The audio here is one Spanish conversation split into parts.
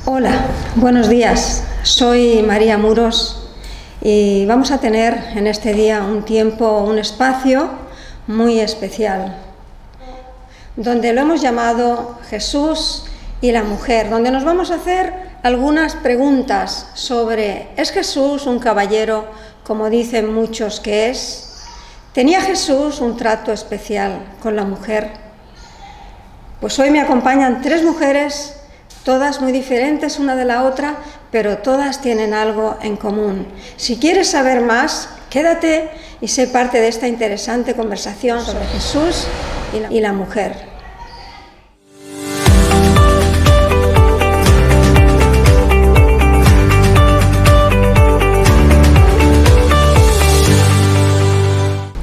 Hola, buenos días. Soy María Muros y vamos a tener en este día un tiempo, un espacio muy especial, donde lo hemos llamado Jesús y la mujer, donde nos vamos a hacer algunas preguntas sobre ¿es Jesús un caballero, como dicen muchos que es? ¿Tenía Jesús un trato especial con la mujer? Pues hoy me acompañan tres mujeres, todas muy diferentes una de la otra, pero todas tienen algo en común. Si quieres saber más, quédate y sé parte de esta interesante conversación sobre Jesús y la mujer.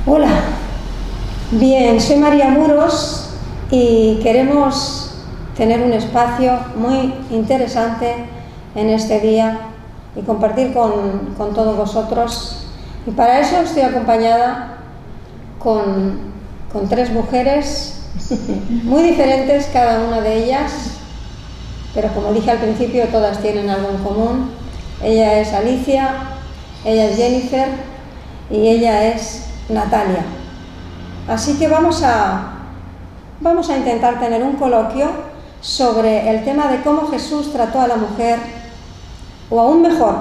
Hola, bien, soy María Muros y queremos tener un espacio muy interesante en este día y compartir con todos vosotros. Y para eso estoy acompañada con tres mujeres muy diferentes cada una de ellas, pero como dije al principio, todas tienen algo en común. Ella es Alicia, ella es Jennifer y ella es Natalia. Así que vamos a intentar tener un coloquio sobre el tema de cómo Jesús trató a la mujer, o aún mejor,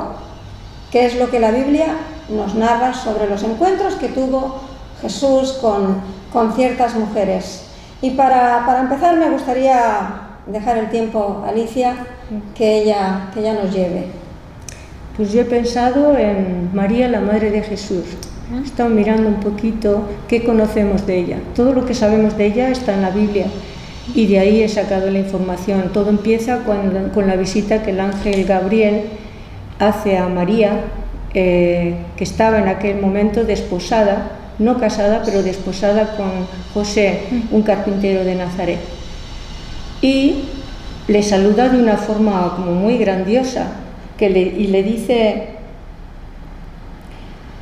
qué es lo que la Biblia nos narra sobre los encuentros que tuvo Jesús con ciertas mujeres. Y para empezar me gustaría dejar el tiempo a Alicia, que ella nos lleve. Pues yo he pensado en María, la Madre de Jesús. He estado mirando un poquito qué conocemos de ella. Todo lo que sabemos de ella está en la Biblia. Y de ahí he sacado la información. Todo empieza con la visita que el ángel Gabriel hace a María, que estaba en aquel momento desposada, no casada, pero desposada con José, un carpintero de Nazaret. Y le saluda de una forma como muy grandiosa, y le dice: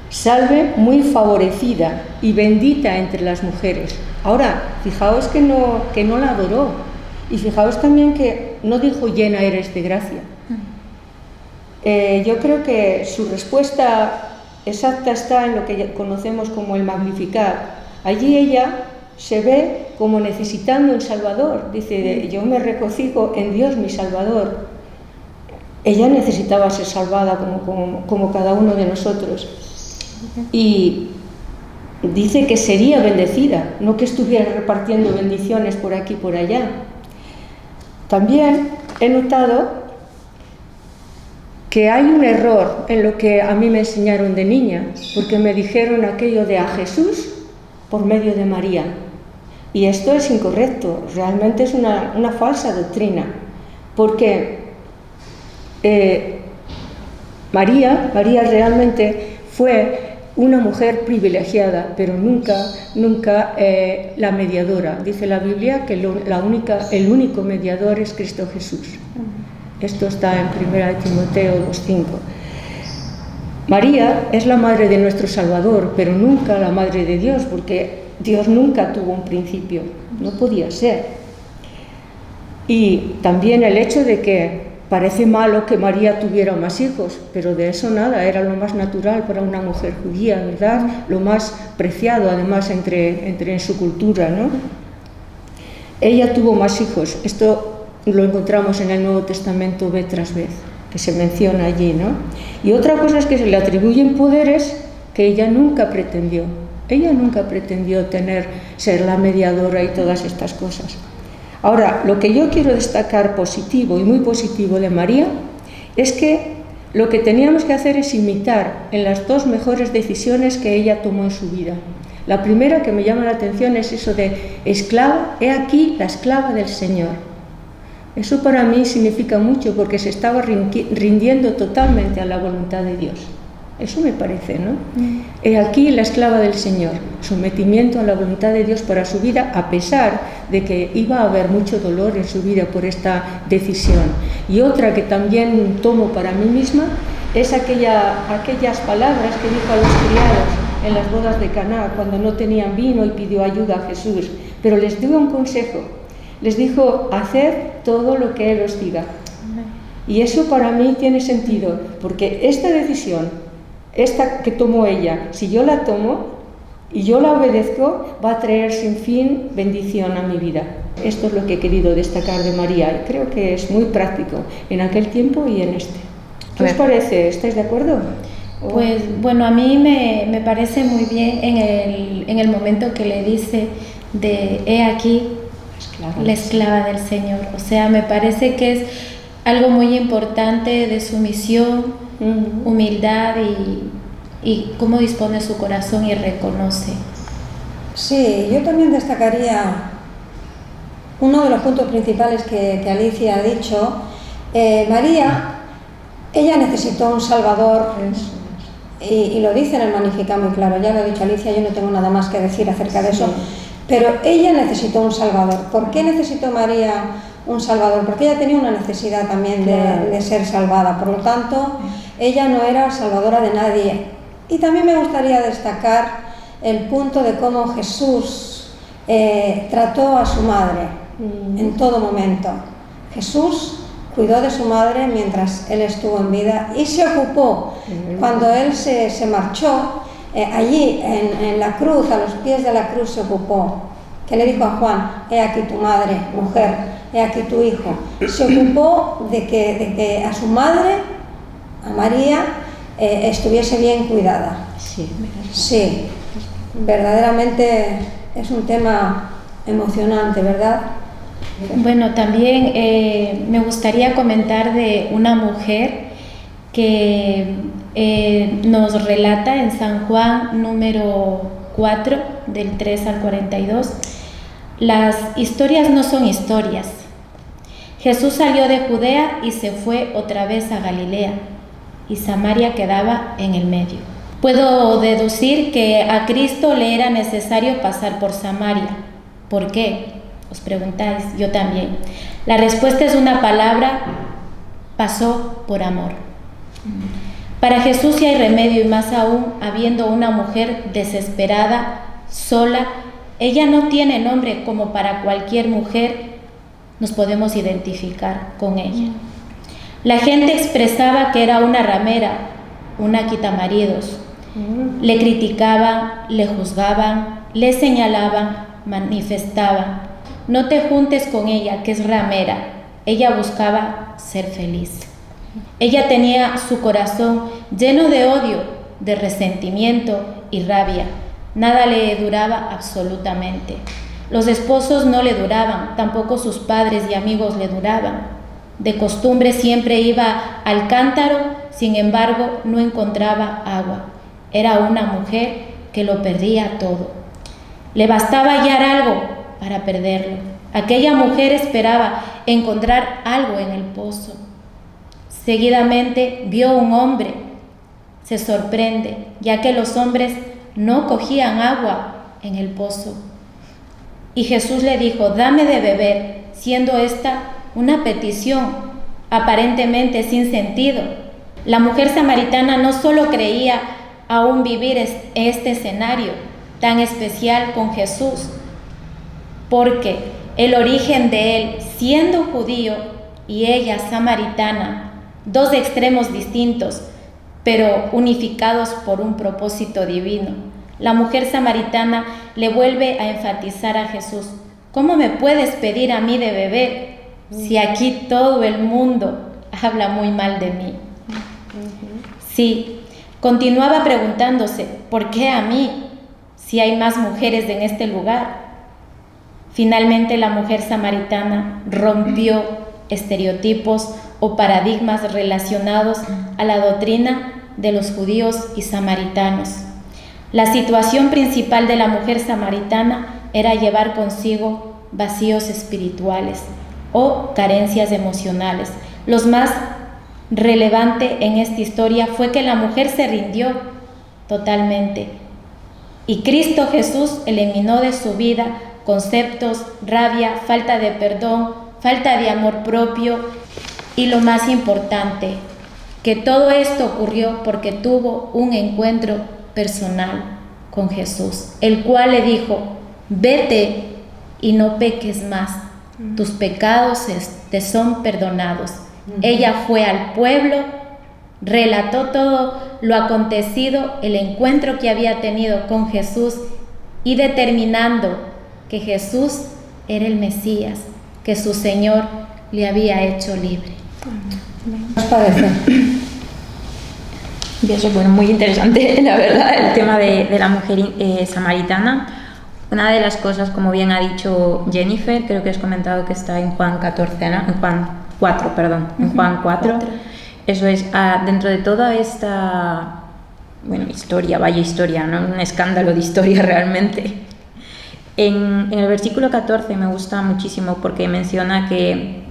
salve muy favorecida y bendita entre las mujeres. Ahora, fijaos que no la adoró, y fijaos también que no dijo llena eres de gracia. Yo creo que su respuesta exacta está en lo que conocemos como el Magnificat. Allí ella se ve como necesitando un Salvador. Dice: yo me regocijo en Dios mi Salvador. Ella necesitaba ser salvada como cada uno de nosotros. Y dice que sería bendecida, no que estuviera repartiendo bendiciones por aquí y por allá. También he notado que hay un error en lo que a mí me enseñaron de niña, porque me dijeron aquello de a Jesús por medio de María. Y esto es incorrecto, realmente es una falsa doctrina, porque María realmente fue una mujer privilegiada, pero nunca la mediadora. Dice la Biblia que el único mediador es Cristo Jesús. Esto está en 1 Timoteo 2:5. María es la madre de nuestro Salvador, pero nunca la madre de Dios, porque Dios nunca tuvo un principio, no podía ser. Y también el hecho de que parece malo que María tuviera más hijos, pero de eso nada, era lo más natural para una mujer judía, ¿verdad? Lo más preciado, además, entre en su cultura, ¿no? Ella tuvo más hijos. Esto lo encontramos en el Nuevo Testamento vez tras vez, que se menciona allí, ¿no? Y otra cosa es que se le atribuyen poderes que ella nunca pretendió. Ella nunca pretendió ser la mediadora y todas estas cosas. Ahora, lo que yo quiero destacar positivo y muy positivo de María es que lo que teníamos que hacer es imitar en las dos mejores decisiones que ella tomó en su vida. La primera que me llama la atención es eso de esclava, he aquí la esclava del Señor. Eso para mí significa mucho, porque se estaba rindiendo totalmente a la voluntad de Dios. Eso me parece, ¿no? He aquí la esclava del Señor, sometimiento a la voluntad de Dios para su vida, a pesar de que iba a haber mucho dolor en su vida por esta decisión. Y otra que también tomo para mí misma es aquellas palabras que dijo a los criados en las bodas de Caná, cuando no tenían vino y pidió ayuda a Jesús. Pero les dio un consejo, les dijo: haced todo lo que Él os diga. Y eso para mí tiene sentido, porque esta decisión, esta que tomó ella, si yo la tomo y yo la obedezco, va a traer sin fin bendición a mi vida. Esto es lo que he querido destacar de María, y creo que es muy práctico en aquel tiempo y en este. ¿Qué os parece? ¿Estáis de acuerdo? Pues bueno, a mí me parece muy bien en el momento que le dice de he aquí la esclava del Señor. O sea, me parece que es algo muy importante de sumisión, humildad y cómo dispone su corazón y reconoce. Sí, yo también destacaría uno de los puntos principales que Alicia ha dicho. María, ella necesitó un Salvador, y lo dice en el Magnificat muy claro, ya lo ha dicho Alicia, yo no tengo nada más que decir acerca de eso, pero ella necesitó un Salvador. ¿Por qué necesitó María un Salvador? Porque ella tenía una necesidad también de ser salvada, por lo tanto, ella no era salvadora de nadie. Y también me gustaría destacar el punto de cómo Jesús trató a su madre en todo momento. Jesús cuidó de su madre mientras él estuvo en vida y se ocupó cuando él se marchó, allí en la cruz, a los pies de la cruz se ocupó, que le dijo a Juan, he aquí tu madre, mujer, he aquí tu hijo. Se ocupó de que a su madre, a María, estuviese bien cuidada. Sí, verdaderamente es un tema emocionante, ¿verdad? Bueno, también me gustaría comentar de una mujer que nos relata en San Juan número 4, del 3 al 42. Las historias no son historias. Jesús salió de Judea y se fue otra vez a Galilea, y Samaria quedaba en el medio. Puedo deducir que a Cristo le era necesario pasar por Samaria. ¿Por qué? Os preguntáis, yo también. La respuesta es una palabra: pasó por amor. Para Jesús sí hay remedio, y más aún habiendo una mujer desesperada, sola. Ella no tiene nombre como para cualquier mujer, nos podemos identificar con ella. La gente expresaba que era una ramera, una quitamaridos. Le criticaban, le juzgaban, le señalaban, manifestaban: no te juntes con ella, que es ramera. Ella buscaba ser feliz. Ella tenía su corazón lleno de odio, de resentimiento y rabia. Nada le duraba absolutamente. Los esposos no le duraban, tampoco sus padres y amigos le duraban. De costumbre siempre iba al cántaro, sin embargo no encontraba agua. Era una mujer que lo perdía todo. Le bastaba hallar algo para perderlo. Aquella mujer esperaba encontrar algo en el pozo. Seguidamente vio un hombre. Se sorprende, ya que los hombres no cogían agua en el pozo. Y Jesús le dijo: dame de beber, siendo esta una petición aparentemente sin sentido. La mujer samaritana no solo creía aún vivir este escenario tan especial con Jesús, porque el origen de él, siendo judío, y ella samaritana, dos extremos distintos, pero unificados por un propósito divino. La mujer samaritana le vuelve a enfatizar a Jesús: ¿cómo me puedes pedir a mí de beber si aquí todo el mundo habla muy mal de mí? Sí, continuaba preguntándose: ¿por qué a mí, si hay más mujeres en este lugar? Finalmente la mujer samaritana rompió estereotipos o paradigmas relacionados a la doctrina de los judíos y samaritanos. La situación principal de la mujer samaritana era llevar consigo vacíos espirituales o carencias emocionales. Lo más relevante en esta historia fue que la mujer se rindió totalmente y Cristo Jesús eliminó de su vida conceptos, rabia, falta de perdón, falta de amor propio, y lo más importante, que todo esto ocurrió porque tuvo un encuentro personal con Jesús, el cual le dijo: vete y no peques más, tus pecados te son perdonados. Ella fue al pueblo, relató todo lo acontecido, el encuentro que había tenido con Jesús y determinando que Jesús era el Mesías, que su Señor le había hecho libre. ¿Qué os parece? Y eso, bueno, muy interesante, la verdad, el tema de la mujer samaritana. Una de las cosas, como bien ha dicho Jennifer, creo que has comentado que está en Juan 14, ¿no? En Juan 4, perdón, en Juan 4. Eso es, dentro de toda esta, bueno, historia, vaya historia, ¿no? Un escándalo de historia realmente. En el versículo 14 me gusta muchísimo porque menciona que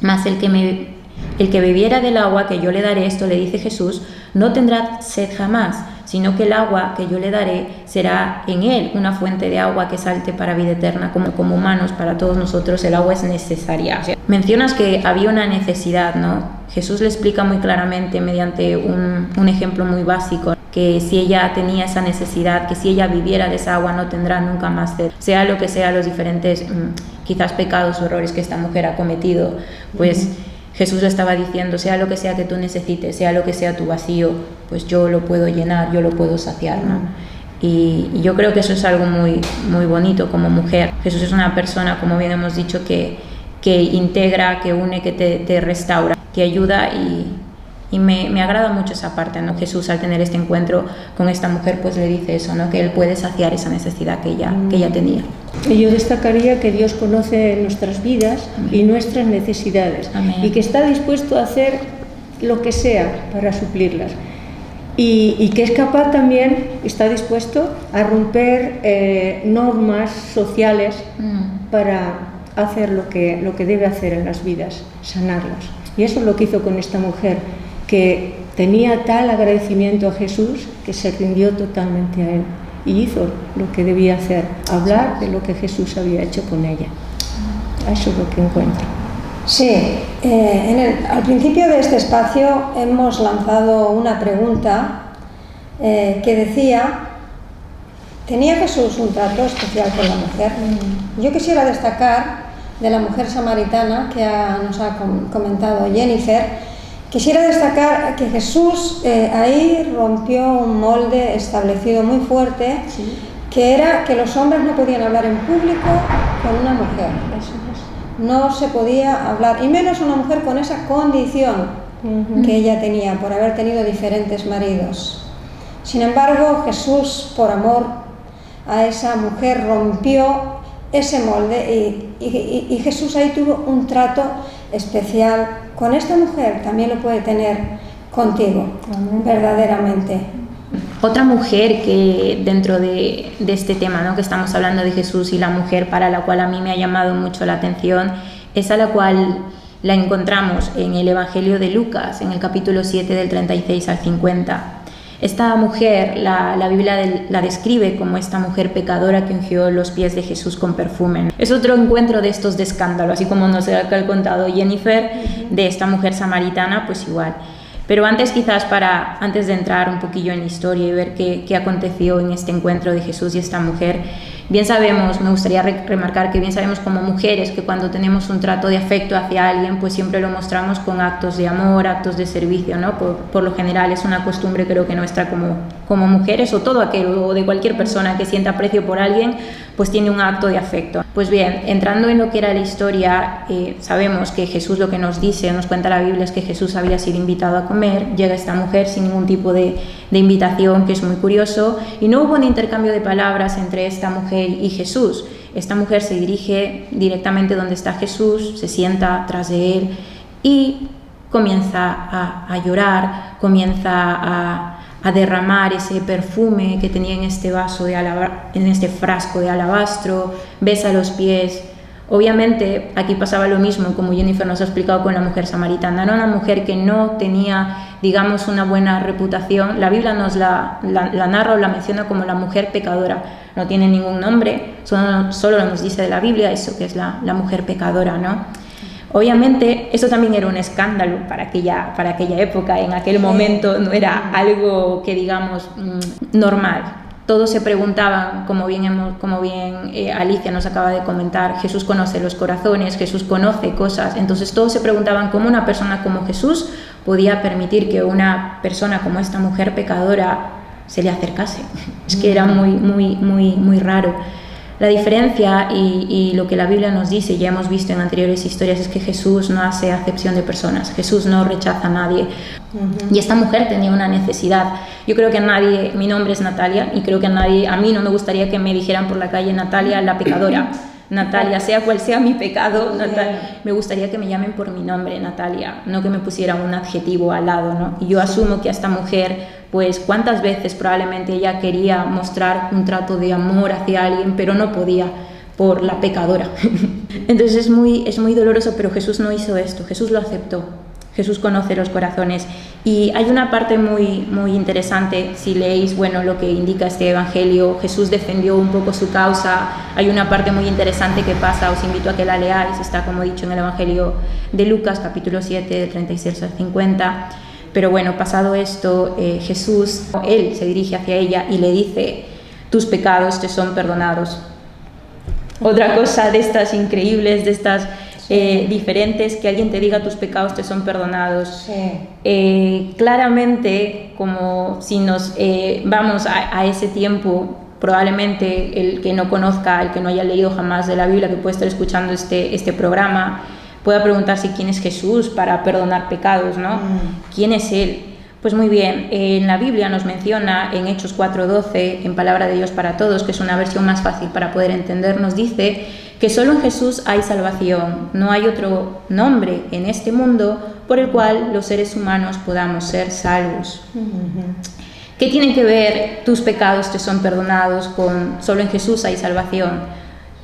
más el que bebiera del agua que yo le daré, esto le dice Jesús, no tendrá sed jamás, sino que el agua que yo le daré será en él una fuente de agua que salte para vida eterna. Como humanos, para todos nosotros el agua es necesaria. O sea, mencionas que había una necesidad, ¿no? Jesús le explica muy claramente mediante un ejemplo muy básico que si ella tenía esa necesidad, que si ella viviera de esa agua no tendrá nunca más sed. Sea lo que sea los diferentes quizás pecados o errores que esta mujer ha cometido, pues Jesús le estaba diciendo, sea lo que sea que tú necesites, sea lo que sea tu vacío, pues yo lo puedo llenar, yo lo puedo saciar, ¿no? Y yo creo que eso es algo muy, muy bonito como mujer. Jesús es una persona, como bien hemos dicho, que integra, que une, que te restaura, que ayuda y me agrada mucho esa parte, ¿no? Jesús, al tener este encuentro con esta mujer, pues le dice eso, ¿no? Que él puede saciar esa necesidad que ella tenía. Y yo destacaría que Dios conoce nuestras vidas y nuestras necesidades. Amén. Y que está dispuesto a hacer lo que sea para suplirlas. Y que es capaz también, está dispuesto a romper normas sociales para hacer lo que debe hacer en las vidas, sanarlas. Y eso es lo que hizo con esta mujer, que tenía tal agradecimiento a Jesús que se rindió totalmente a él y hizo lo que debía hacer, hablar de lo que Jesús había hecho con ella. Eso es lo que encuentro. Sí, al principio de este espacio hemos lanzado una pregunta que decía, ¿tenía Jesús un trato especial con la mujer? Yo quisiera destacar de la mujer samaritana que nos ha comentado Jennifer. Quisiera destacar que Jesús ahí rompió un molde establecido muy fuerte, que era que los hombres no podían hablar en público con una mujer. No se podía hablar, y menos una mujer con esa condición que ella tenía por haber tenido diferentes maridos. Sin embargo, Jesús, por amor a esa mujer, rompió ese molde y Jesús ahí tuvo un trato especial con esta mujer. También lo puede tener contigo, verdaderamente. Otra mujer que dentro de este tema, ¿no? Que estamos hablando de Jesús y la mujer, para la cual a mí me ha llamado mucho la atención, es a la cual la encontramos en el Evangelio de Lucas, en el capítulo 7 del 36 al 50. Esta mujer, la Biblia la describe como esta mujer pecadora que ungió los pies de Jesús con perfume. Es otro encuentro de estos de escándalo, así como nos ha contado Jennifer, de esta mujer samaritana, pues igual. Pero antes de entrar un poquillo en la historia y ver qué aconteció en este encuentro de Jesús y esta mujer, bien sabemos, me gustaría remarcar que bien sabemos como mujeres que cuando tenemos un trato de afecto hacia alguien, pues siempre lo mostramos con actos de amor, actos de servicio, ¿no? Por lo general es una costumbre, creo que nuestra como mujeres, o todo aquel, o de cualquier persona que sienta aprecio por alguien, pues tiene un acto de afecto. Pues bien, entrando en lo que era la historia, sabemos que Jesús, lo que nos cuenta la Biblia, es que Jesús había sido invitado a comer. Llega esta mujer sin ningún tipo de invitación, que es muy curioso, y no hubo un intercambio de palabras entre esta mujer y Jesús. Esta mujer se dirige directamente donde está Jesús, se sienta tras de él y comienza a llorar, comienza a derramar ese perfume que tenía en este en este frasco de alabastro, besa los pies. Obviamente aquí pasaba lo mismo, como Jennifer nos ha explicado, con la mujer samaritana. Era una mujer que no tenía, digamos, una buena reputación. La Biblia nos la narra o la menciona como la mujer pecadora. No tiene ningún nombre, solo nos dice de la Biblia eso, que es la mujer pecadora, ¿no? Obviamente eso también era un escándalo para aquella época. En aquel momento no era algo que digamos normal. Todos se preguntaban, como bien Alicia nos acaba de comentar, Jesús conoce los corazones, Jesús conoce cosas, entonces todos se preguntaban cómo una persona como Jesús podía permitir que una persona como esta mujer pecadora se le acercase. Es que era muy raro. La diferencia y lo que la Biblia nos dice, ya hemos visto en anteriores historias, es que Jesús no hace acepción de personas, Jesús no rechaza a nadie. Y esta mujer tenía una necesidad. Yo creo que nadie, mi nombre es Natalia, y creo que a mí no me gustaría que me dijeran por la calle Natalia la pecadora. Natalia, sea cual sea mi pecado, Natalia, me gustaría que me llamen por mi nombre, Natalia, no que me pusieran un adjetivo al lado, ¿no? Y yo asumo que a esta mujer, pues cuántas veces probablemente ella quería mostrar un trato de amor hacia alguien, pero no podía por la pecadora. Entonces es muy doloroso, pero Jesús no hizo esto, Jesús lo aceptó. Jesús conoce los corazones. Y hay una parte muy interesante, si leéis lo que indica este evangelio, Jesús defendió un poco su causa. Hay una parte muy interesante que pasa, os invito a que la leáis, está como dicho en el evangelio de Lucas, capítulo 7, de 36 al 50. Pero pasado esto, Jesús, él se dirige hacia ella y le dice: tus pecados te son perdonados. Otra cosa de estas increíbles, de estas diferentes, que alguien te diga tus pecados te son perdonados. Sí. Claramente, como si nos vamos a ese tiempo, probablemente el que no conozca, el que no haya leído jamás de la Biblia, que puede estar escuchando este programa, pueda preguntarse quién es Jesús para perdonar pecados, ¿no? ¿Quién es Él? Pues muy bien, en la Biblia nos menciona en Hechos 4:12, en Palabra de Dios para Todos, que es una versión más fácil para poder entender, nos dice que solo en Jesús hay salvación, no hay otro nombre en este mundo por el cual los seres humanos podamos ser salvos. ¿Qué tienen que ver tus pecados te son perdonados con solo en Jesús hay salvación?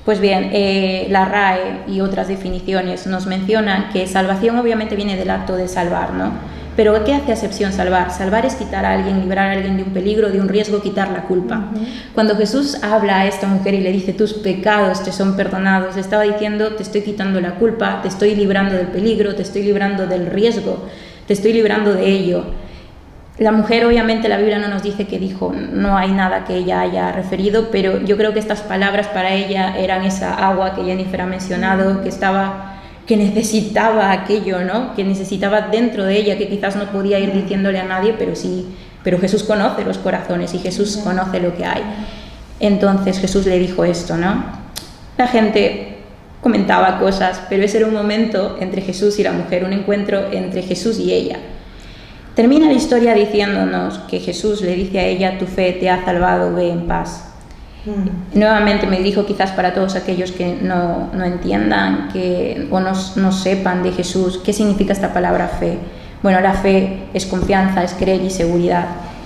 Pues bien, la RAE y otras definiciones nos mencionan que salvación obviamente viene del acto de salvar, ¿no? Pero ¿qué hace acepción salvar? Salvar es quitar a alguien, librar a alguien de un peligro, de un riesgo, quitar la culpa. Cuando Jesús habla a esta mujer y le dice tus pecados te son perdonados, le estaba diciendo te estoy quitando la culpa, te estoy librando del peligro, te estoy librando del riesgo, te estoy librando de ello. La mujer, obviamente, la Biblia no nos dice que dijo, no hay nada que ella haya referido, pero yo creo que estas palabras para ella eran esa agua que Jennifer ha mencionado, que necesitaba aquello, ¿no? Que necesitaba dentro de ella, que quizás no podía ir diciéndole a nadie, pero Jesús conoce los corazones y Jesús conoce lo que hay. Entonces Jesús le dijo esto, ¿no? La gente comentaba cosas, pero ese era un momento entre Jesús y la mujer, un encuentro entre Jesús y ella. Termina la historia diciéndonos que Jesús le dice a ella, tu fe te ha salvado, ve en paz. Nuevamente me dirijo quizás para todos aquellos que no entiendan o no sepan de Jesús, ¿qué significa esta palabra fe? Bueno, la fe es confianza, es creer y seguridad.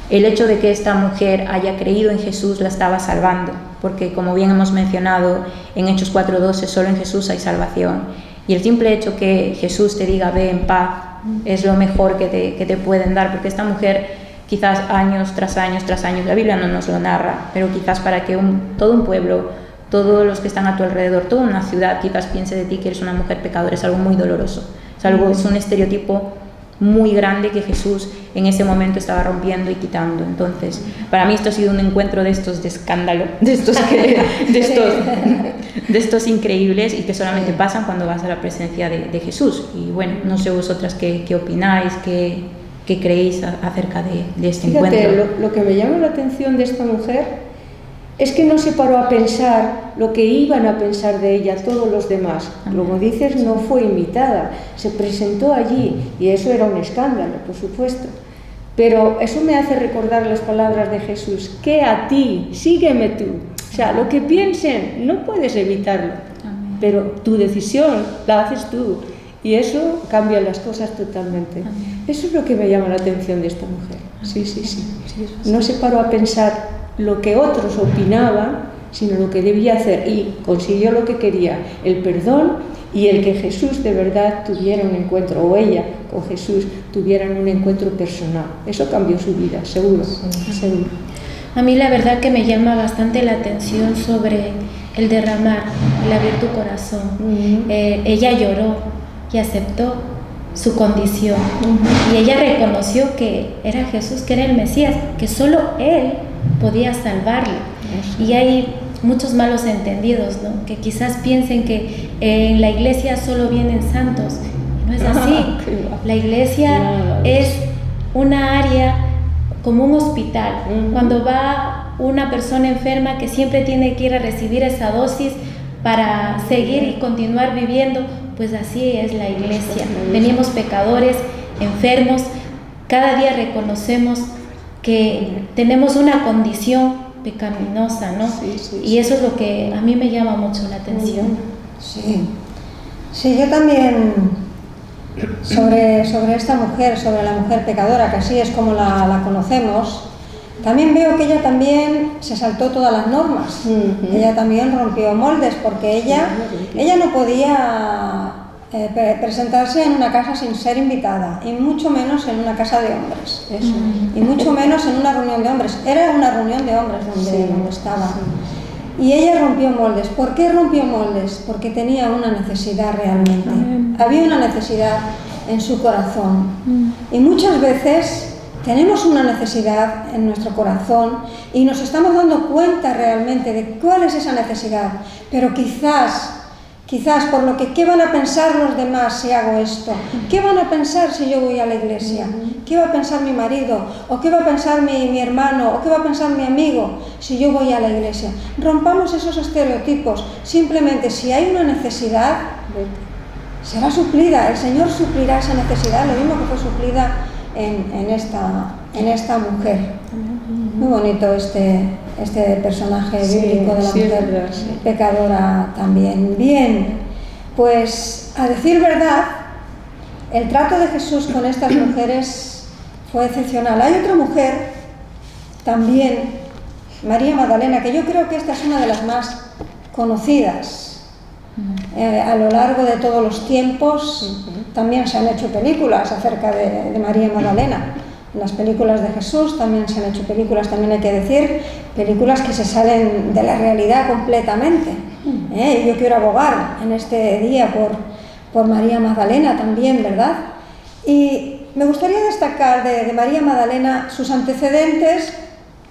El hecho de que esta mujer haya creído en Jesús la estaba salvando, porque como bien hemos mencionado en Hechos 4:12, solo en Jesús hay salvación. Y el simple hecho que Jesús te diga ve en paz es lo mejor que te pueden dar, porque esta mujer quizás años tras años, la Biblia no nos lo narra, pero quizás para que todo un pueblo, todos los que están a tu alrededor, toda una ciudad quizás piense de ti que eres una mujer pecadora, es algo muy doloroso, es un estereotipo muy grande que Jesús en ese momento estaba rompiendo y quitando. Entonces, para mí esto ha sido un encuentro de estos de escándalo, de estos increíbles y que solamente pasan cuando vas a la presencia de Jesús. Y bueno, no sé vosotras qué opináis, qué creéis acerca de este encuentro. Lo que me llama la atención de esta mujer es que no se paró a pensar lo que iban a pensar de ella todos los demás. Como dices, no fue invitada, se presentó allí y eso era un escándalo, por supuesto. Pero eso me hace recordar las palabras de Jesús, que a ti, sígueme tú. O sea, lo que piensen, no puedes evitarlo, pero tu decisión la haces tú. Y eso cambia las cosas totalmente. Eso es lo que me llama la atención de esta mujer. Sí. No se paró a pensar lo que otros opinaban, sino lo que debía hacer. Y consiguió lo que quería, el perdón y el que Jesús de verdad tuviera un encuentro, o ella con Jesús tuvieran un encuentro personal. Eso cambió su vida, seguro. A mí la verdad que me llama bastante la atención sobre el derramar, el abrir tu corazón. Ella lloró y aceptó su condición y ella reconoció que era Jesús, que era el Mesías, que solo Él podía salvarle. Y hay muchos malos entendidos, ¿no? Que quizás piensen que en la iglesia solo vienen santos. No es así. La iglesia es una área como un hospital. Cuando va una persona enferma que siempre tiene que ir a recibir esa dosis para seguir y continuar viviendo, pues así es la iglesia. Venimos pecadores, enfermos, cada día reconocemos que tenemos una condición pecaminosa, ¿no? Y eso es lo que a mí me llama mucho la atención. Sí, yo también sobre esta mujer, sobre la mujer pecadora, que así es como la conocemos, también veo que ella también se saltó todas las normas. Ella también rompió moldes, porque ella no podía presentarse en una casa sin ser invitada, y mucho menos en una casa de hombres, y mucho menos en una reunión de hombres. Era una reunión de hombres donde estaba. Y ella rompió moldes. ¿Por qué rompió moldes? Porque tenía una necesidad realmente. Había una necesidad en su corazón. Y muchas veces tenemos una necesidad en nuestro corazón y nos estamos dando cuenta realmente de cuál es esa necesidad. Pero quizás por lo que, ¿qué van a pensar los demás si hago esto? ¿Qué van a pensar si yo voy a la iglesia? ¿Qué va a pensar mi marido? ¿O qué va a pensar mi hermano? ¿O qué va a pensar mi amigo si yo voy a la iglesia? Rompamos esos estereotipos. Simplemente, si hay una necesidad, será suplida. El Señor suplirá esa necesidad, lo mismo que fue suplida en esta mujer. Muy bonito este personaje bíblico de la mujer pecadora también. Bien, pues a decir verdad, el trato de Jesús con estas mujeres fue excepcional. Hay otra mujer también, María Magdalena, que yo creo que esta es una de las más conocidas. A lo largo de todos los tiempos también se han hecho películas acerca de María Magdalena. En las películas de Jesús también se han hecho películas, también hay que decir, películas que se salen de la realidad completamente. Yo quiero abogar en este día por María Magdalena también, ¿verdad? Y me gustaría destacar de María Magdalena sus antecedentes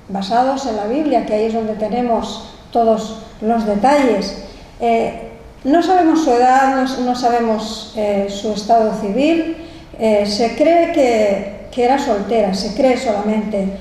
basados en la Biblia, que ahí es donde tenemos todos los detalles. No sabemos su edad, no sabemos su estado civil, se cree que era soltera, se cree solamente.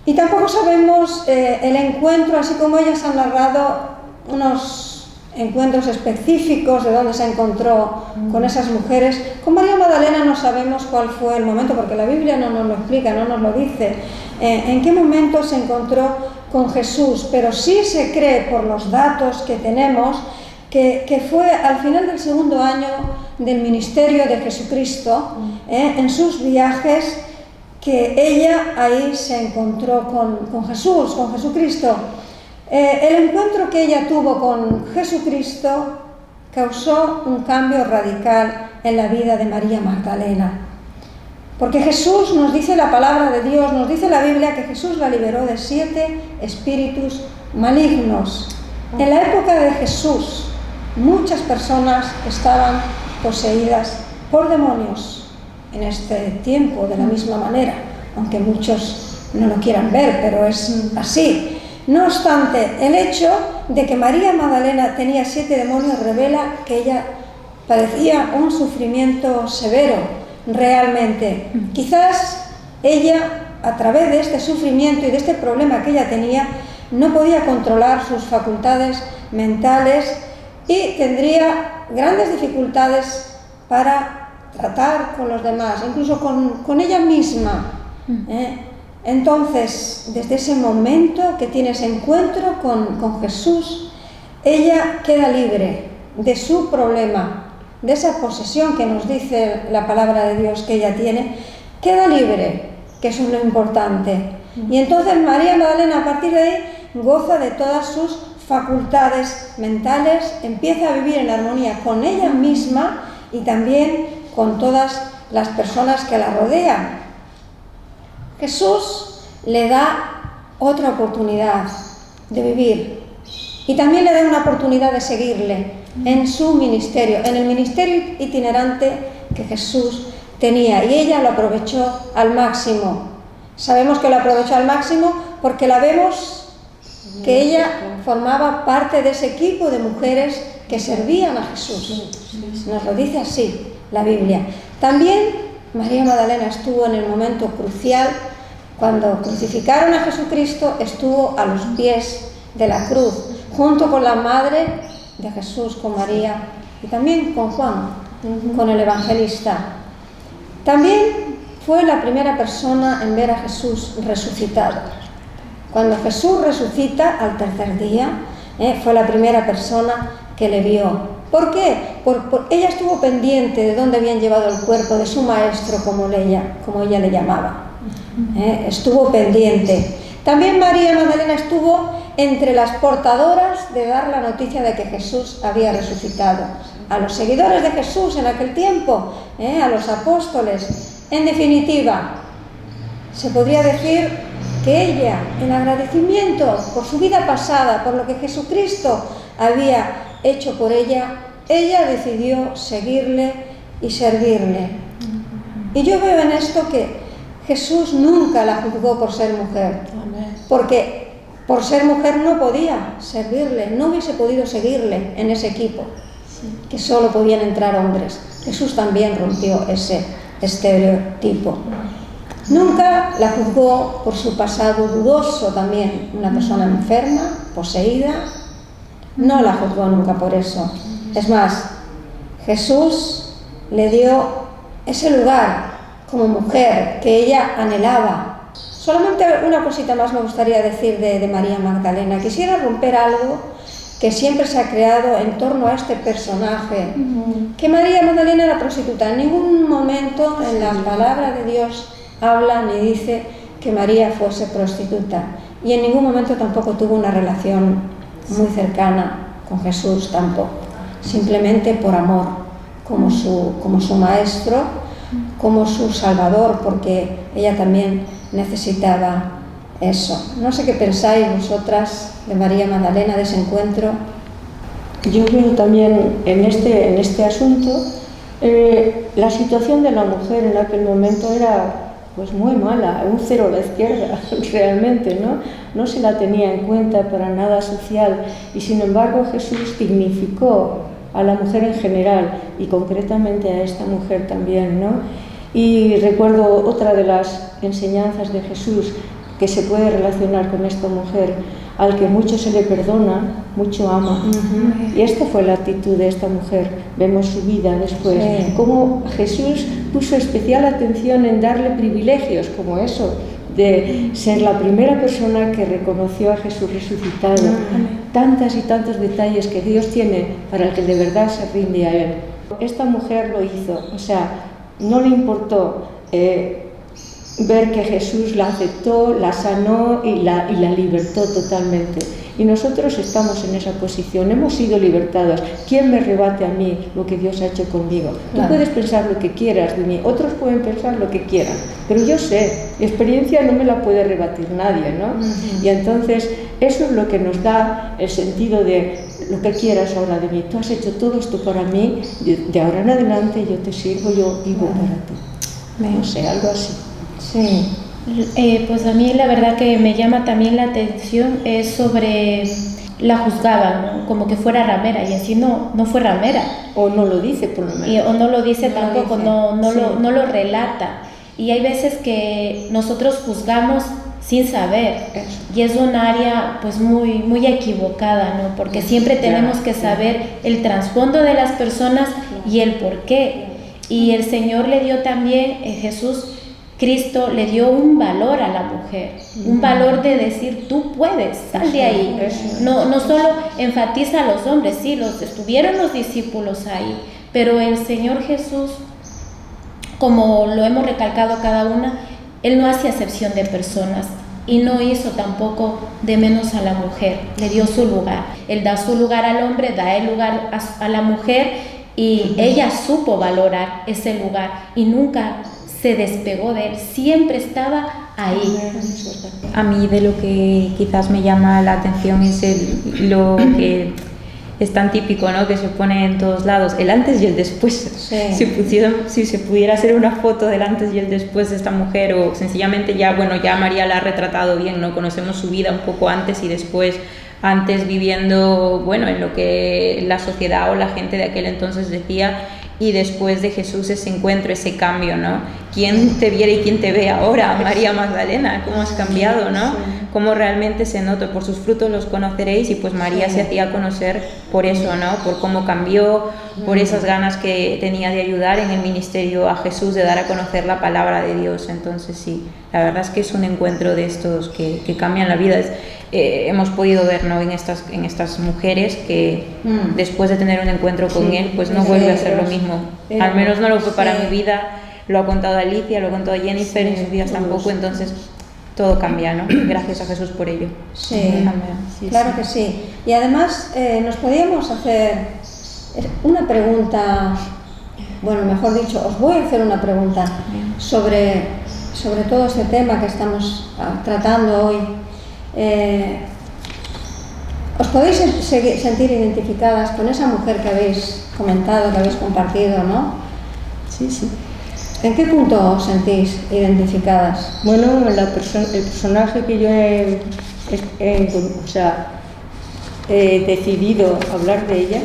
Y tampoco sabemos el encuentro, así como ellas han narrado unos encuentros específicos de dónde se encontró con esas mujeres. Con María Magdalena no sabemos cuál fue el momento, porque la Biblia no nos lo explica, no nos lo dice, en qué momento se encontró con Jesús, pero sí se cree por los datos que tenemos que fue al final del segundo año del ministerio de Jesucristo, en sus viajes, que ella ahí se encontró con Jesús, con Jesucristo. El encuentro que ella tuvo con Jesucristo causó un cambio radical en la vida de María Magdalena. Porque Jesús, nos dice la palabra de Dios, nos dice la Biblia, que Jesús la liberó de 7 espíritus malignos. En la época de Jesús, muchas personas estaban poseídas por demonios. En este tiempo, de la misma manera, aunque muchos no lo quieran ver, pero es así. No obstante, el hecho de que María Magdalena tenía 7 demonios revela que ella padecía un sufrimiento severo, realmente. Quizás ella, a través de este sufrimiento y de este problema que ella tenía, no podía controlar sus facultades mentales y tendría grandes dificultades para tratar con los demás, incluso con ella misma. Entonces, desde ese momento que tiene ese encuentro con Jesús, ella queda libre de su problema, de esa posesión que nos dice la palabra de Dios que ella tiene, queda libre, que eso es lo importante. Y entonces María Magdalena, a partir de ahí, goza de todas sus facultades mentales, empieza a vivir en armonía con ella misma y también con todas las personas que la rodean. Jesús le da otra oportunidad de vivir y también le da una oportunidad de seguirle en su ministerio, en el ministerio itinerante que Jesús tenía, y ella lo aprovechó al máximo. Sabemos que lo aprovechó al máximo porque la vemos que ella formaba parte de ese equipo de mujeres que servían a Jesús. Nos lo dice así la Biblia. También María Magdalena estuvo en el momento crucial, cuando crucificaron a Jesucristo, estuvo a los pies de la cruz, junto con la madre de Jesús, con María, y también con Juan, con el evangelista. También fue la primera persona en ver a Jesús resucitado. Cuando Jesús resucita al tercer día, fue la primera persona que le vio. ¿Por qué? Ella estuvo pendiente de dónde habían llevado el cuerpo de su maestro, como ella le llamaba. Estuvo pendiente. También María Magdalena estuvo entre las portadoras de dar la noticia de que Jesús había resucitado. A los seguidores de Jesús en aquel tiempo, a los apóstoles. En definitiva, se podría decir que ella, en agradecimiento por su vida pasada, por lo que Jesucristo había hecho por ella, ella decidió seguirle y servirle. Y yo veo en esto que Jesús nunca la juzgó por ser mujer, porque por ser mujer no podía servirle, no hubiese podido seguirle en ese equipo, que solo podían entrar hombres. Jesús también rompió ese estereotipo. Nunca la juzgó por su pasado dudoso también, una persona enferma, poseída, no la juzgó nunca por eso. Es más, Jesús le dio ese lugar como mujer que ella anhelaba. Solamente una cosita más me gustaría decir de María Magdalena. Quisiera romper algo que siempre se ha creado en torno a este personaje, que María Magdalena era prostituta. En ningún momento en la palabra de Dios habla ni dice que María fuese prostituta, y en ningún momento tampoco tuvo una relación muy cercana con Jesús tampoco, simplemente por amor, como su maestro, como su salvador, porque ella también necesitaba eso. No sé qué pensáis vosotras de María Magdalena, de ese encuentro. Yo veo también en este asunto la situación de la mujer en aquel momento era pues muy mala, un cero a la izquierda realmente, no se la tenía en cuenta para nada social, y sin embargo Jesús dignificó a la mujer en general y concretamente a esta mujer también, ¿no? Y recuerdo otra de las enseñanzas de Jesús que se puede relacionar con esta mujer: al que mucho se le perdona, mucho ama. Y esta fue la actitud de esta mujer. Vemos su vida después, cómo Jesús puso especial atención en darle privilegios, como eso, de ser la primera persona que reconoció a Jesús resucitado. Tantas y tantos detalles que Dios tiene para el que de verdad se rinde a Él. Esta mujer lo hizo, o sea, no le importó ver que Jesús la aceptó, la sanó y la libertó totalmente. Y nosotros estamos en esa posición, hemos sido libertados. ¿Quién me rebate a mí lo que Dios ha hecho conmigo? Tú puedes pensar lo que quieras de mí, otros pueden pensar lo que quieran, pero yo sé, mi experiencia no me la puede rebatir nadie, ¿no? Y entonces eso es lo que nos da el sentido de lo que quieras ahora de mí. Tú has hecho todo esto para mí, de ahora en adelante yo te sirvo, yo vivo para ti. No sé, algo así. Sí. Pues a mí la verdad que me llama también la atención es sobre la juzgaban, ¿no? Como que fuera ramera, y así no fue ramera. O no lo dice por lo menos. O no lo dice tampoco, dice. no lo relata. Y hay veces que nosotros juzgamos sin saber. Eso. Y es un área pues muy equivocada, ¿no? Porque siempre tenemos que saber el trasfondo de las personas y el por qué. Y el Señor le dio también, Cristo le dio un valor a la mujer, un valor de decir, tú puedes, sal de ahí. No solo enfatiza a los hombres, sí, estuvieron los discípulos ahí, pero el Señor Jesús, como lo hemos recalcado cada una, Él no hace acepción de personas y no hizo tampoco de menos a la mujer, le dio su lugar. Él da su lugar al hombre, da el lugar a la mujer, y ella supo valorar ese lugar y nunca se despegó de él, siempre estaba ahí. A mí de lo que quizás me llama la atención es lo que es tan típico, ¿no? Que se pone en todos lados, el antes y el después. Sí. Si se pudiera hacer una foto del antes y el después de esta mujer, o sencillamente ya María la ha retratado bien, ¿no? Conocemos su vida un poco antes y después, antes viviendo, en lo que la sociedad o la gente de aquel entonces decía, y después de Jesús ese encuentro, ese cambio, ¿no? ¿Quién te viera y quién te ve ahora? María Magdalena, ¿cómo has cambiado, no? Cómo realmente se nota, por sus frutos los conoceréis, y pues María se hacía conocer por eso, ¿no? Por cómo cambió, por esas ganas que tenía de ayudar en el ministerio a Jesús, de dar a conocer la palabra de Dios. Entonces sí, la verdad es que es un encuentro de estos que cambian la vida. Hemos podido ver, ¿no? en estas mujeres que después de tener un encuentro con Él, pues no vuelve a ser lo mismo. Al menos no lo fue para mi vida, lo ha contado Alicia, lo ha contado Jennifer, en sus días tampoco, entonces todo cambia, ¿no? Gracias a Jesús por ello. Sí, claro que sí. Y además nos podíamos hacer una pregunta, mejor dicho, os voy a hacer una pregunta sobre todo este tema que estamos tratando hoy. ¿Os podéis sentir identificadas con esa mujer que habéis comentado, que habéis compartido, no? Sí. ¿En qué punto os sentís identificadas? Bueno, el personaje que yo he decidido hablar de ella,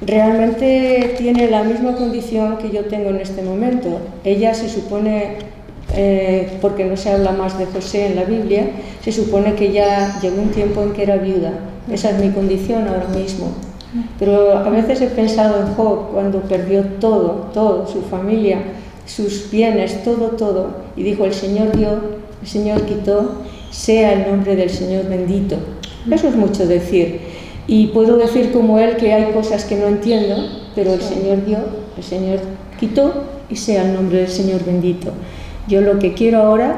realmente tiene la misma condición que yo tengo en este momento. Ella se supone, porque no se habla más de José en la Biblia, se supone que ya llegó un tiempo en que era viuda. Esa es mi condición ahora mismo. Pero a veces he pensado en Job, cuando perdió todo, su familia, sus bienes, todo, y dijo: el Señor dio, el Señor quitó, sea el nombre del Señor bendito. Eso es mucho decir, y puedo decir como él que hay cosas que no entiendo, pero el Señor dio, el Señor quitó, y sea el nombre del Señor bendito. Yo lo que quiero ahora,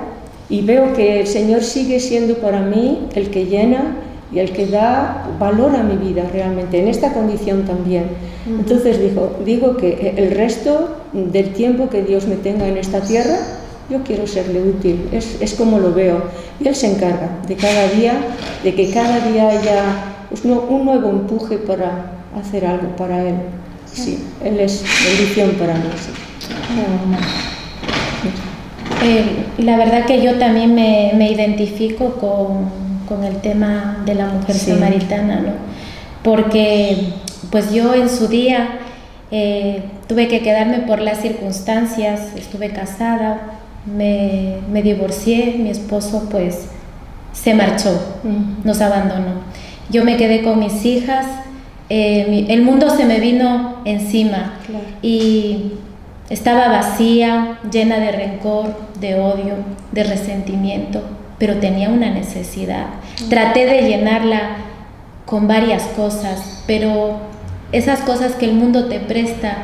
y veo que el Señor sigue siendo para mí el que llena y el que da valor a mi vida realmente, en esta condición también. Entonces digo que el resto del tiempo que Dios me tenga en esta tierra, yo quiero serle útil, es como lo veo. Y Él se encarga de cada día, de que cada día haya un nuevo empuje para hacer algo para Él. Sí, Él es bendición para mí. Sí. La verdad que yo también me identifico con el tema de la mujer samaritana, ¿no? Porque pues yo en su día tuve que quedarme por las circunstancias, estuve casada, me divorcié, mi esposo pues se marchó, nos abandonó. Yo me quedé con mis hijas, el mundo se me vino encima, y estaba vacía, llena de rencor, de odio, de resentimiento, pero tenía una necesidad. Traté de llenarla con varias cosas, pero esas cosas que el mundo te presta,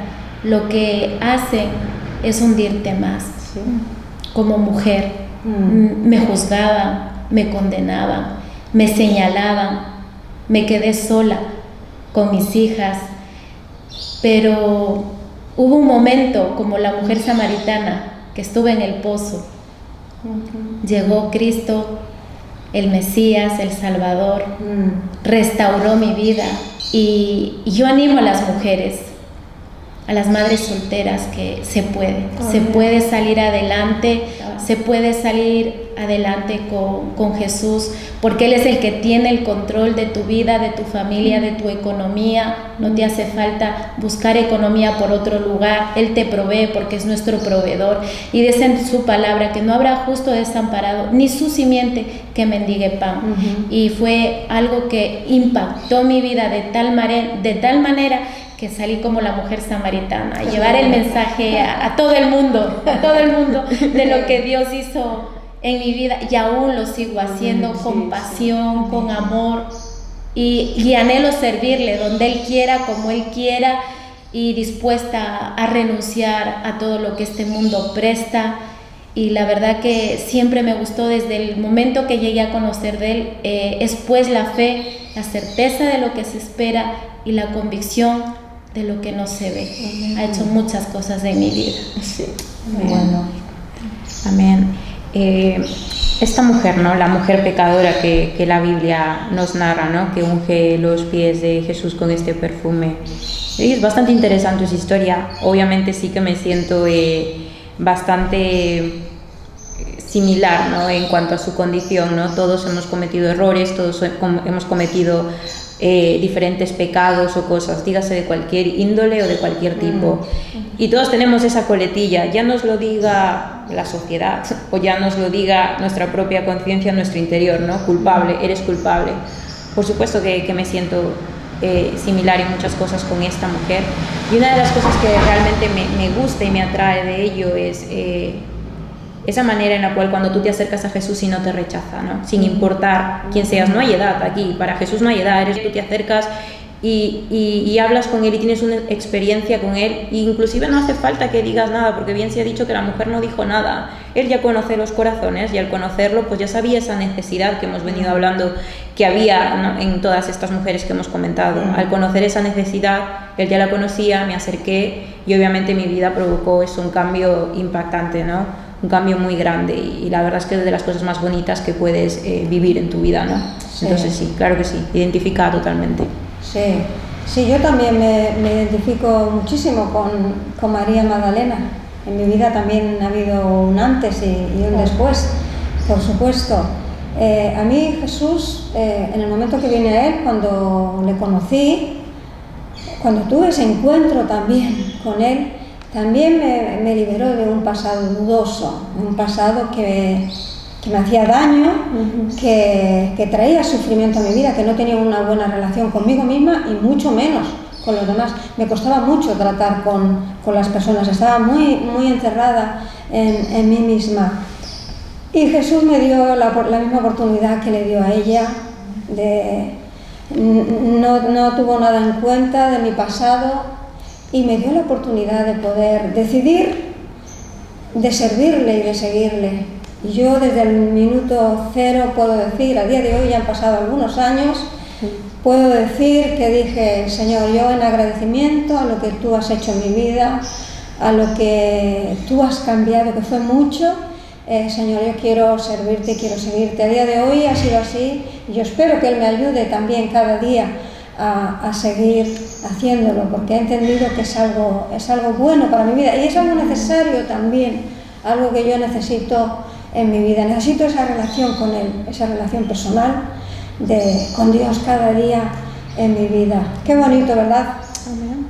lo que hacen es hundirte más. Como mujer, me juzgaban, me condenaban, me señalaban, me quedé sola con mis hijas, pero hubo un momento, como la mujer samaritana, que estuve en el pozo. Llegó Cristo, el Mesías, el Salvador, restauró mi vida, y yo animo a las mujeres, a las madres solteras, que se puede salir adelante, se puede salir adelante con Jesús, porque Él es el que tiene el control de tu vida, de tu familia, de tu economía. No te hace falta buscar economía por otro lugar, Él te provee porque es nuestro proveedor, y dice en su palabra que no habrá justo desamparado, ni su simiente que mendigue pan. Y fue algo que impactó mi vida de tal manera que salí como la mujer samaritana, a llevar el mensaje a todo el mundo de lo que Dios hizo en mi vida, y aún lo sigo haciendo con pasión, con amor, y anhelo servirle donde Él quiera, como Él quiera, y dispuesta a renunciar a todo lo que este mundo presta. Y la verdad que siempre me gustó desde el momento que llegué a conocer de Él, es pues la fe, la certeza de lo que se espera y la convicción de lo que no se ve. Ha hecho muchas cosas en mi vida. Sí, muy bueno. Amén. esta mujer, ¿no? La mujer pecadora que la Biblia nos narra, ¿no? Que unge los pies de Jesús con este perfume. Y es bastante interesante su historia. Obviamente sí que me siento bastante similar, ¿no? En cuanto a su condición, ¿no? Todos hemos cometido errores, todos hemos cometido diferentes pecados o cosas, dígase de cualquier índole o de cualquier tipo. Y todos tenemos esa coletilla, ya nos lo diga la sociedad o ya nos lo diga nuestra propia conciencia, nuestro interior, ¿no? Culpable, eres culpable. Por supuesto que me siento similar en muchas cosas con esta mujer. Y una de las cosas que realmente me gusta y me atrae de ello es esa manera en la cual cuando tú te acercas a Jesús y no te rechaza, ¿no? Sin importar quién seas, no hay edad aquí, para Jesús no hay edad, tú te acercas y hablas con Él y tienes una experiencia con Él, e inclusive no hace falta que digas nada, porque bien se ha dicho que la mujer no dijo nada. Él ya conoce los corazones y al conocerlo pues ya sabía esa necesidad que hemos venido hablando que había, ¿no? En todas estas mujeres que hemos comentado. Al conocer esa necesidad, Él ya la conocía, me acerqué y obviamente mi vida provocó eso, un cambio impactante, ¿no? Un cambio muy grande y la verdad es que es de las cosas más bonitas que puedes vivir en tu vida, ¿no? Sí. Entonces sí, claro que sí, identificada totalmente. Sí, yo también me identifico muchísimo con María Magdalena. En mi vida también ha habido un antes y un después, por supuesto. A mí Jesús, en el momento que vine a Él, cuando le conocí, cuando tuve ese encuentro también con Él, también me liberó de un pasado dudoso, un pasado que me hacía daño, que traía sufrimiento a mi vida, que no tenía una buena relación conmigo misma y mucho menos con los demás. Me costaba mucho tratar con las personas, estaba muy encerrada en mí misma. Y Jesús me dio la misma oportunidad que le dio a ella, no tuvo nada en cuenta de mi pasado, y me dio la oportunidad de poder decidir de servirle y de seguirle. Y yo desde el minuto cero puedo decir, a día de hoy ya han pasado algunos años, puedo decir que dije, Señor, yo en agradecimiento a lo que tú has hecho en mi vida, a lo que tú has cambiado, que fue mucho, Señor, yo quiero servirte, quiero seguirte. A día de hoy ha sido así y yo espero que Él me ayude también cada día a seguir haciéndolo, porque he entendido que es algo bueno para mi vida y es algo necesario también, algo que yo necesito en mi vida. Necesito esa relación con Él, esa relación personal con Dios cada día en mi vida. Qué bonito, ¿verdad? Amén.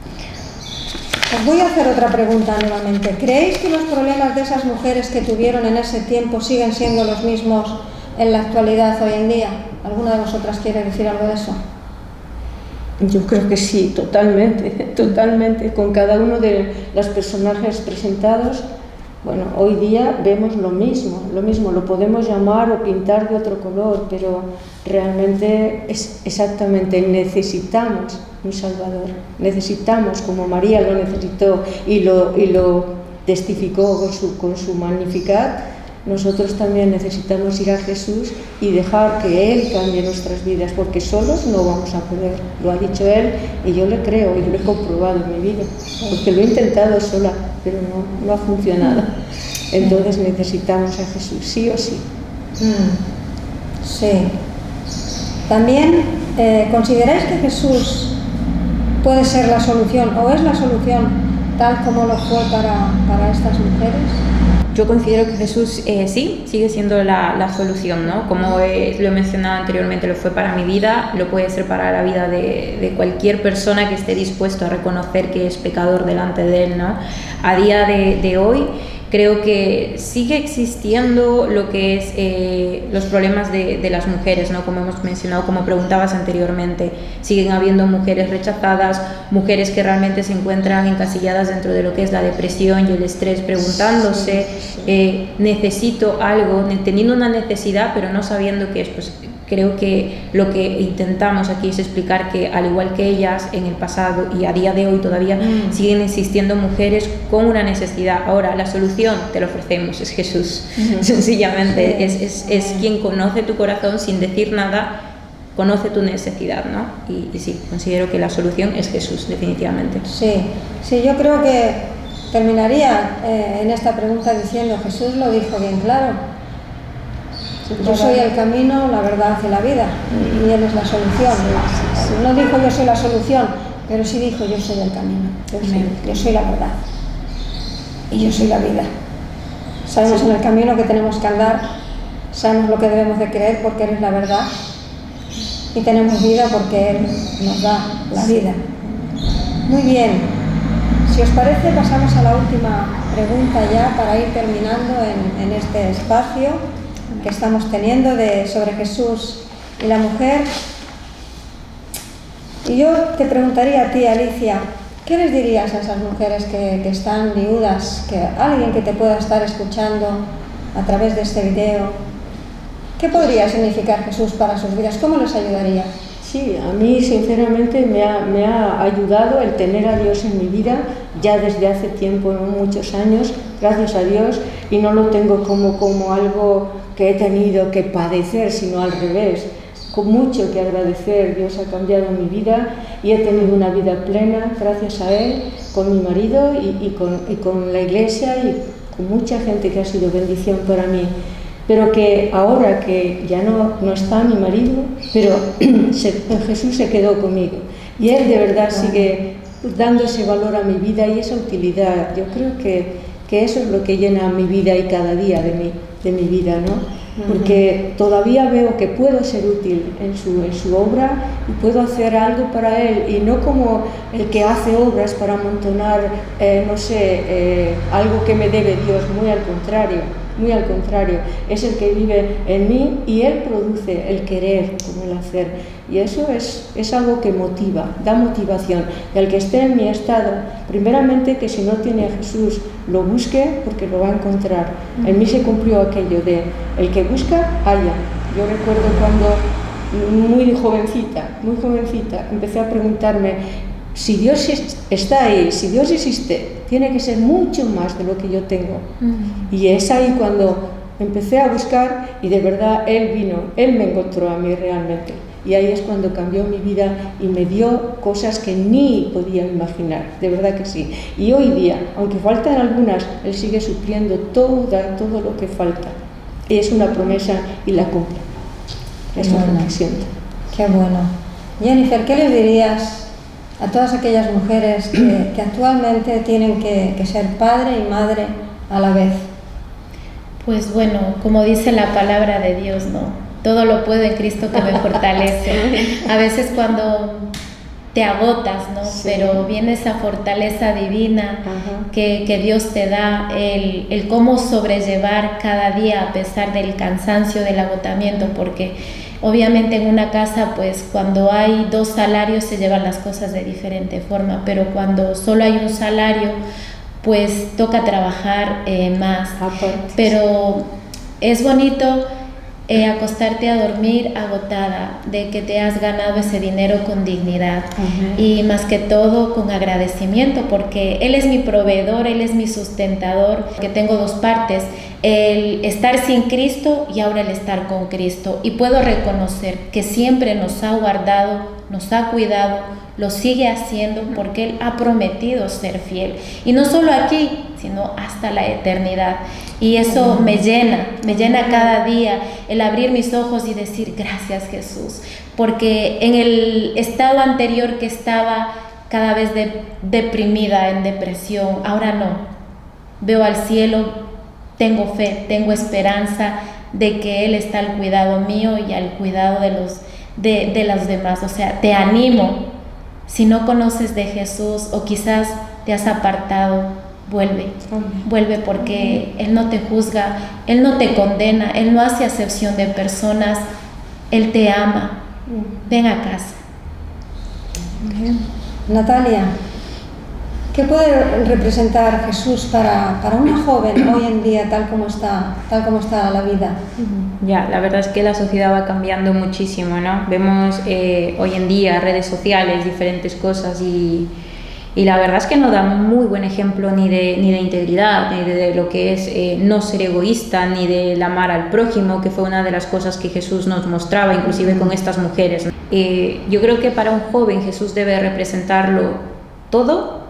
Os voy a hacer otra pregunta nuevamente. ¿Creéis que los problemas de esas mujeres que tuvieron en ese tiempo siguen siendo los mismos en la actualidad hoy en día? ¿Alguna de vosotras quiere decir algo de eso? Yo creo que sí, totalmente. Con cada uno de los personajes presentados, bueno, hoy día vemos lo mismo, lo podemos llamar o pintar de otro color, pero realmente es exactamente, necesitamos un Salvador, necesitamos, como María lo necesitó y lo testificó con su Magnificat. Nosotros también necesitamos ir a Jesús y dejar que Él cambie nuestras vidas, porque solos no vamos a poder. Lo ha dicho Él y yo le creo y lo he comprobado en mi vida, porque lo he intentado sola, pero no ha funcionado. Entonces necesitamos a Jesús, sí o sí. Sí. También, ¿consideráis que Jesús puede ser la solución o es la solución tal como lo fue para estas mujeres? Yo considero que Jesús sí, sigue siendo la solución, ¿no? Como lo he mencionado anteriormente, lo fue para mi vida, lo puede ser para la vida de cualquier persona que esté dispuesto a reconocer que es pecador delante de Él, ¿no? A día de hoy creo que sigue existiendo lo que es los problemas de las mujeres, ¿no? Como hemos mencionado, como preguntabas anteriormente, siguen habiendo mujeres rechazadas, mujeres que realmente se encuentran encasilladas dentro de lo que es la depresión y el estrés, preguntándose, necesito algo, teniendo una necesidad, pero no sabiendo qué es. Pues creo que lo que intentamos aquí es explicar que, al igual que ellas en el pasado y a día de hoy todavía siguen existiendo mujeres con una necesidad. Ahora, la solución te la ofrecemos, es Jesús. Sencillamente, es quien conoce tu corazón sin decir nada, conoce tu necesidad, ¿no? Y sí, considero que la solución es Jesús, definitivamente. Sí, yo creo que terminaría en esta pregunta diciendo, Jesús lo dijo bien claro. Yo soy el camino, la verdad y la vida, y Él es la solución. No dijo yo soy la solución, pero sí dijo yo soy el camino, yo soy la verdad y yo soy la vida. Sabemos en el camino que tenemos que andar, sabemos lo que debemos de creer porque Él es la verdad, y tenemos vida porque Él nos da la vida. Muy bien, si os parece pasamos a la última pregunta ya para ir terminando en este espacio que estamos teniendo sobre Jesús y la mujer. Y yo te preguntaría a ti, Alicia, ¿qué les dirías a esas mujeres que están viudas, que alguien que te pueda estar escuchando a través de este video? ¿Qué podría significar Jesús para sus vidas? ¿Cómo les ayudaría? Sí, a mí sinceramente me ha ayudado el tener a Dios en mi vida ya desde hace tiempo, no muchos años, gracias a Dios, y no lo tengo como algo que he tenido que padecer, sino al revés, con mucho que agradecer. Dios ha cambiado mi vida y he tenido una vida plena gracias a Él, con mi marido y con la iglesia y con mucha gente que ha sido bendición para mí. Pero que ahora que ya no está mi marido, pero Jesús se quedó conmigo y Él de verdad sigue dando ese valor a mi vida y esa utilidad. Yo creo que eso es lo que llena mi vida y cada día de mi vida, ¿no? Porque todavía veo que puedo ser útil en su obra y puedo hacer algo para Él, y no como el que hace obras para amontonar, algo que me debe Dios, muy al contrario, es el que vive en mí y Él produce el querer como el hacer, y eso es algo que motiva, da motivación. Y al que esté en mi estado, primeramente que si no tiene a Jesús lo busque, porque lo va a encontrar. En mí se cumplió aquello de el que busca, halla. Yo recuerdo cuando muy jovencita empecé a preguntarme, si Dios está ahí, si Dios existe, tiene que ser mucho más de lo que yo tengo. Y es ahí cuando empecé a buscar y de verdad Él vino, Él me encontró a mí realmente. Y ahí es cuando cambió mi vida y me dio cosas que ni podía imaginar, de verdad que sí. Y hoy día, aunque faltan algunas, Él sigue supliendo todo lo que falta. Y es una promesa y la cumple. Eso es lo que siento. Qué bueno. Jennifer, ¿qué les dirías a todas aquellas mujeres que actualmente tienen que ser padre y madre a la vez? Pues bueno, como dice la palabra de Dios, ¿no? Todo lo puedo en Cristo que me fortalece. A veces cuando te agotas, ¿no? Sí. Pero viene esa fortaleza divina que Dios te da, el cómo sobrellevar cada día a pesar del cansancio, del agotamiento, porque obviamente en una casa, pues cuando hay 2 salarios se llevan las cosas de diferente forma, pero cuando solo hay un salario, pues toca trabajar más. Pero es bonito acostarte a dormir agotada de que te has ganado ese dinero con dignidad y más que todo con agradecimiento, porque Él es mi proveedor, Él es mi sustentador, que tengo 2 partes, el estar sin Cristo y ahora el estar con Cristo, y puedo reconocer que siempre nos ha guardado, nos ha cuidado, lo sigue haciendo porque Él ha prometido ser fiel, y no solo aquí, sino hasta la eternidad. Y eso me llena cada día, el abrir mis ojos y decir gracias Jesús, porque en el estado anterior que estaba cada vez deprimida, en depresión, ahora no, veo al cielo, tengo fe, tengo esperanza de que Él está al cuidado mío y al cuidado de los demás. O sea, te animo, si no conoces de Jesús o quizás te has apartado, vuelve porque Él no te juzga, Él no te condena, Él no hace acepción de personas, Él te ama. Ven a casa. Bien. Natalia, ¿qué puede representar Jesús para una joven hoy en día tal como está la vida? Ya, la verdad es que la sociedad va cambiando muchísimo, ¿no? Vemos hoy en día redes sociales, diferentes cosas y la verdad es que no da muy buen ejemplo ni de integridad, ni de lo que es no ser egoísta, ni del amar al prójimo, que fue una de las cosas que Jesús nos mostraba, inclusive con estas mujeres. Yo creo que para un joven Jesús debe representarlo todo,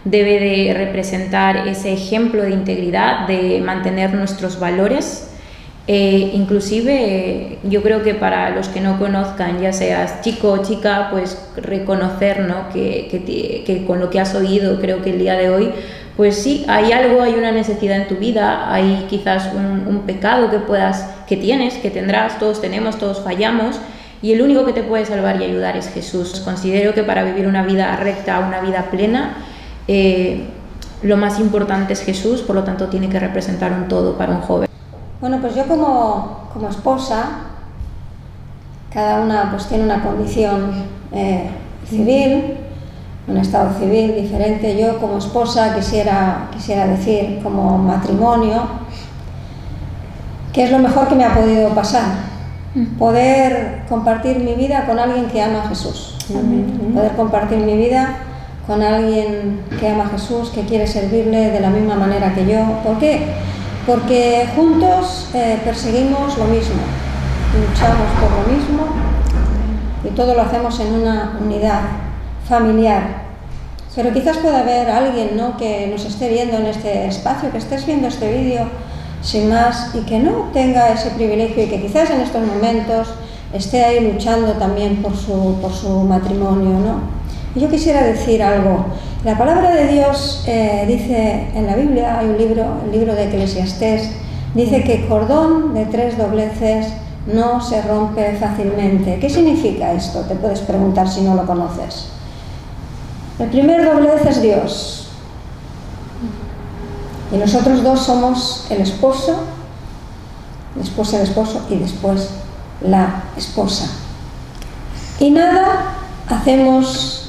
debe de representar ese ejemplo de integridad, de mantener nuestros valores Inclusive yo creo que para los que no conozcan, ya seas chico o chica, pues reconocer, ¿no? que con lo que has oído, creo que el día de hoy, pues sí, hay algo, hay una necesidad en tu vida, hay quizás un pecado que tendrás, todos tenemos, todos fallamos, y el único que te puede salvar y ayudar es Jesús. Considero que para vivir una vida recta, una vida plena, lo más importante es Jesús, por lo tanto tiene que representar un todo para un joven. Bueno, pues yo como esposa, cada una pues tiene una condición civil, un estado civil diferente. Yo como esposa quisiera decir, como matrimonio, que es lo mejor que me ha podido pasar. Poder compartir mi vida con alguien que ama a Jesús. Poder compartir mi vida con alguien que ama a Jesús, que quiere servirle de la misma manera que yo. ¿Por qué? Porque juntos perseguimos lo mismo, luchamos por lo mismo y todo lo hacemos en una unidad familiar. Pero quizás pueda haber alguien, ¿no?, que nos esté viendo en este espacio, que estés viendo este vídeo sin más y que no tenga ese privilegio y que quizás en estos momentos esté ahí luchando también por su matrimonio, ¿no? Y yo quisiera decir algo. La palabra de Dios dice en la Biblia, hay un libro, el libro de Eclesiastés, dice que cordón de 3 dobleces no se rompe fácilmente. ¿Qué significa esto? Te puedes preguntar si no lo conoces. El primer doblez es Dios. Y nosotros dos somos el esposo, después el esposo y después la esposa. Y nada hacemos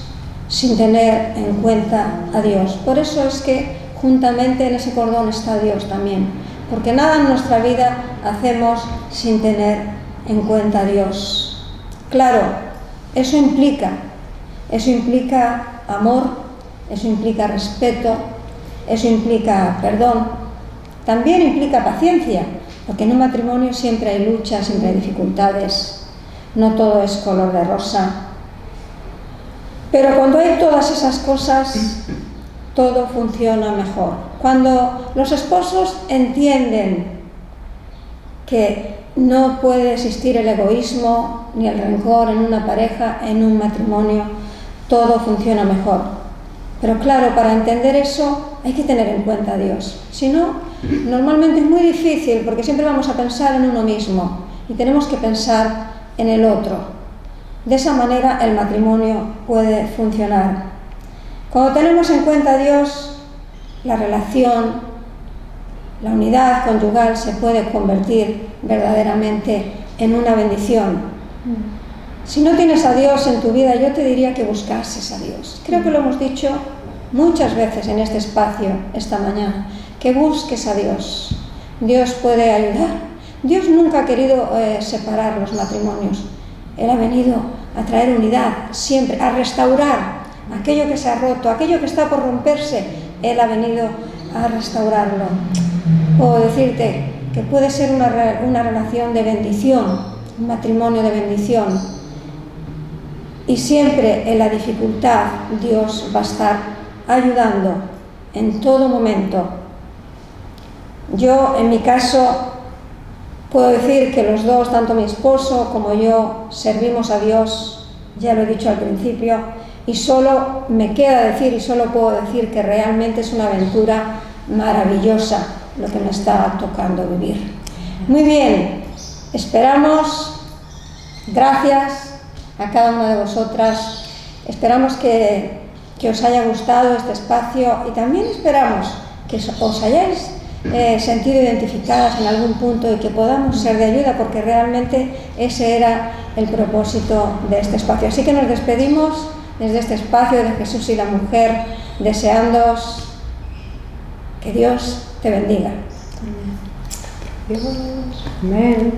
sin tener en cuenta a Dios. Por eso es que juntamente en ese cordón está Dios también. Porque nada en nuestra vida hacemos sin tener en cuenta a Dios. Claro, eso implica amor, eso implica respeto, eso implica perdón, también implica paciencia, porque en un matrimonio siempre hay luchas, siempre hay dificultades, no todo es color de rosa. Pero cuando hay todas esas cosas, todo funciona mejor. Cuando los esposos entienden que no puede existir el egoísmo ni el rencor en una pareja, en un matrimonio, todo funciona mejor. Pero claro, para entender eso hay que tener en cuenta a Dios. Si no, normalmente es muy difícil porque siempre vamos a pensar en uno mismo y tenemos que pensar en el otro. De esa manera el matrimonio puede funcionar. Cuando tenemos en cuenta a Dios, la relación, la unidad conyugal se puede convertir verdaderamente en una bendición. Si no tienes a Dios en tu vida, yo te diría que buscases a Dios. Creo que lo hemos dicho muchas veces en este espacio esta mañana, que busques a Dios. Dios puede ayudar. Dios nunca ha querido separar los matrimonios. Él ha venido a traer unidad, siempre, a restaurar aquello que se ha roto, aquello que está por romperse. Él ha venido a restaurarlo. Puedo decirte que puede ser una relación de bendición, un matrimonio de bendición. Y siempre en la dificultad Dios va a estar ayudando en todo momento. Yo, en mi caso, puedo decir que los dos, tanto mi esposo como yo, servimos a Dios, ya lo he dicho al principio, y solo me queda decir y solo puedo decir que realmente es una aventura maravillosa lo que me está tocando vivir. Muy bien, esperamos, gracias a cada una de vosotras, esperamos que os haya gustado este espacio y también esperamos que os hayáis sentido identificadas en algún punto y que podamos ser de ayuda, porque realmente ese era el propósito de este espacio. Así que nos despedimos desde este espacio de Jesús y la mujer, deseándoos que Dios te bendiga. Amén.